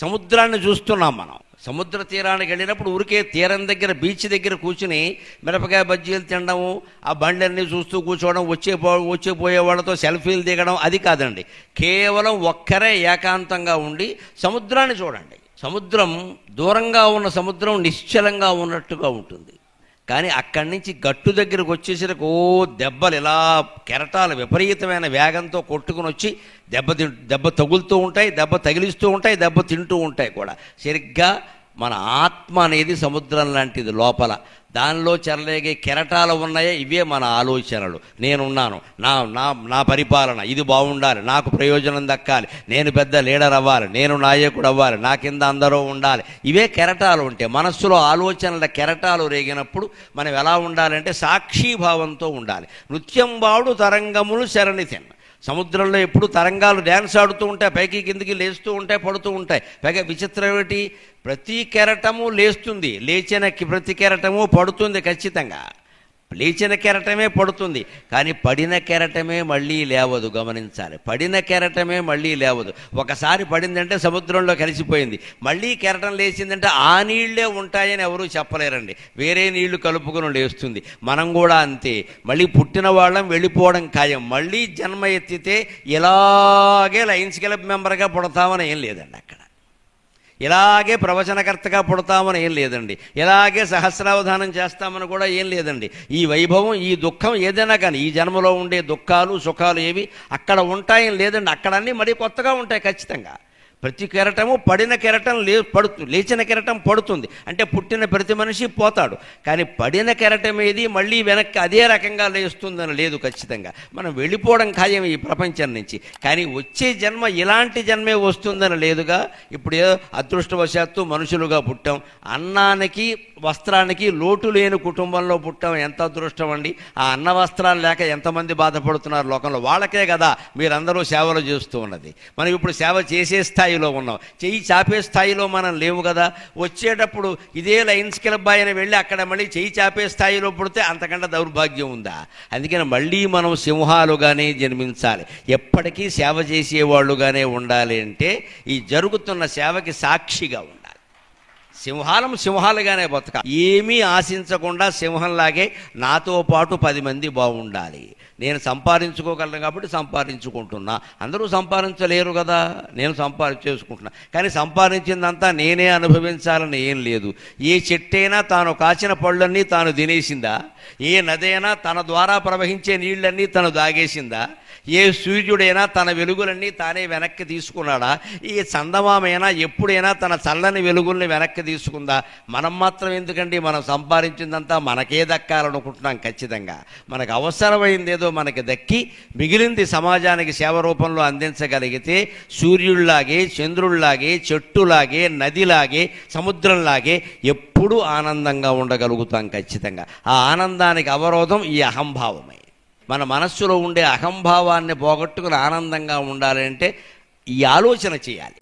సముద్రాన్ని చూస్తున్నాం మనం. సముద్ర తీరానికి వెళ్ళినప్పుడు ఊరికే తీరం దగ్గర బీచ్ దగ్గర కూర్చుని మిరపకాయ బజ్జీలు తినడము, ఆ బండ్లన్నీ చూస్తూ కూర్చోవడం, వచ్చిపోయే వాళ్ళతో సెల్ఫీలు దిగడం అది కాదండి. కేవలం ఒక్కరే ఏకాంతంగా ఉండి సముద్రాన్ని చూడండి. సముద్రం దూరంగా ఉన్న సముద్రం నిశ్చలంగా ఉన్నట్టుగా ఉంటుంది. కానీ అక్కడి నుంచి గట్టు దగ్గరకు వచ్చేసరికి దెబ్బలు ఇలా కెరటాలు విపరీతమైన వేగంతో కొట్టుకుని వచ్చి దెబ్బ తగులుతూ ఉంటాయి, దెబ్బ తగిలిస్తూ ఉంటాయి, దెబ్బ తింటూ ఉంటాయి కూడా. సరిగ్గా మన ఆత్మ అనేది సముద్రం లాంటిది. లోపల దానిలో చెరలేగే కెరటాలు ఉన్నాయే, ఇవే మన ఆలోచనలు. నేనున్నాను, నా పరిపాలన ఇది బాగుండాలి, నాకు ప్రయోజనం దక్కాలి, నేను పెద్ద లీడర్ అవ్వాలి, నేను నాయకుడు అవ్వాలి, నా కింద అందరూ ఉండాలి. ఇవే కెరటాలు ఉంటాయి. మనస్సులో ఆలోచనల కెరటాలు రేగినప్పుడు మనం ఎలా ఉండాలంటే సాక్షిభావంతో ఉండాలి. నృత్యం వాడు తరంగములు శరణితిన్. సముద్రంలో ఎప్పుడు తరంగాలు డ్యాన్స్ ఆడుతూ ఉంటాయి, పైకి కిందికి లేస్తూ ఉంటాయి, పడుతూ ఉంటాయి. పైగా విచిత్రం ఏమిటి, ప్రతి కెరటము లేస్తుంది, లేచిన ప్రతి కెరటము పడుతుంది. ఖచ్చితంగా లేచిన కెరటమే పడుతుంది, కానీ పడిన కెరటమే మళ్ళీ లేవదు. గమనించాలి, పడిన కెరటమే మళ్ళీ లేవదు. ఒకసారి పడిందంటే సముద్రంలో కలిసిపోయింది. మళ్ళీ కెరటం లేచిందంటే ఆ నీళ్లే ఉంటాయని ఎవరూ చెప్పలేరండి. వేరే నీళ్లు కలుపుకొని లేస్తుంది. మనం కూడా అంతే. మళ్ళీ పుట్టిన వాళ్ళం వెళ్ళిపోవడం ఖాయం. మళ్ళీ జన్మ ఎత్తితే ఇలాగే లయన్స్ క్లబ్ మెంబర్గా పుడతామని ఏం లేదండి. అక్కడ ఇలాగే ప్రవచనకర్తగా పుడతామని ఏం లేదండి. ఇలాగే సహస్రావధానం చేస్తామని కూడా ఏం లేదండి. ఈ వైభవం, ఈ దుఃఖం ఏదైనా కానీ ఈ జన్మలో ఉండే దుఃఖాలు సుఖాలు ఏవి అక్కడ ఉంటాయని లేదండి. అక్కడ అన్నీ మరీ కొత్తగా ఉంటాయి ఖచ్చితంగా. ప్రతి కెరటము పడిన కెరటం లేచిన కెరటం పడుతుంది. అంటే పుట్టిన ప్రతి మనిషి పోతాడు, కానీ పడిన కెరటం ఏది మళ్ళీ వెనక్కి అదే రకంగా లేస్తుందని లేదు. ఖచ్చితంగా మనం వెళ్ళిపోవడం ఖాయం ఈ ప్రపంచం నుంచి. కానీ వచ్చే జన్మ ఇలాంటి జన్మే వస్తుందని లేదుగా. ఇప్పుడు ఏదో అదృష్టవశాత్తు మనుషులుగా పుట్టాం, అన్నానికి వస్త్రానికి లోటు లేని కుటుంబంలో పుట్టాం. ఎంత అదృష్టం అండి. ఆ అన్న వస్త్రాలు లేక ఎంతమంది బాధపడుతున్నారు లోకంలో. వాళ్ళకే కదా మీరందరూ సేవలు చేస్తూ ఉన్నది. మనం ఇప్పుడు సేవ చేసే స్థాయిలో ఉన్నాం, చెయ్యి చాపే స్థాయిలో మనం లేవు కదా. వచ్చేటప్పుడు ఇదే లయన్స్ క్లబ్ ఆయన వెళ్ళి అక్కడ మళ్ళీ చెయ్యి చాపే స్థాయిలో పుడితే అంతకంటే దౌర్భాగ్యం ఉందా? అందుకని మళ్ళీ మనం సింహాలుగానే జన్మించాలి, ఎప్పటికీ సేవ చేసేవాళ్ళుగానే ఉండాలి. అంటే ఈ జరుగుతున్న సేవకి సాక్షిగా ఉండాలి. సింహాలుగానే బతక, ఏమీ ఆశించకుండా సింహంలాగే నాతో పాటు 10 మంది బాగుండాలి. నేను సంపాదించుకోగలను కాబట్టి సంపాదించుకుంటున్నా, అందరూ సంపాదించలేరు కదా, నేను చేసుకుంటున్నా. కానీ సంపాదించిందంతా నేనే అనుభవించాలని ఏం లేదు. ఏ చెట్టైనా తాను కాచిన పళ్ళన్నీ తాను తినేసిందా? ఏ నదైనా తన ద్వారా ప్రవహించే నీళ్ళన్నీ తను దాగేసిందా? ఏ సూర్యుడైనా తన వెలుగులన్నీ తానే వెనక్కి తీసుకున్నాడా? ఈ చందమామైనా ఎప్పుడైనా తన చల్లని వెలుగుల్ని వెనక్కి తీసుకుందా? మనం మాత్రం ఎందుకండి? మనం సంపాదించిందంతా మనకే దక్కాలనుకుంటున్నాం. ఖచ్చితంగా మనకు అవసరమైందేదో మనకి దక్కి మిగిలింది సమాజానికి సేవ రూపంలో అందించగలిగితే సూర్యుడిలాగే, చంద్రుడిలాగే, చెట్టులాగే, నదిలాగే, సముద్రంలాగే ఎప్పుడూ ఆనందంగా ఉండగలుగుతాం. ఖచ్చితంగా ఆ ఆనందానికి అవరోధం ఈ అహంభావమే. మన మనస్సులో ఉండే అహంభావాన్ని పోగొట్టుకుని ఆనందంగా ఉండాలంటే ఈ ఆలోచన చేయాలి.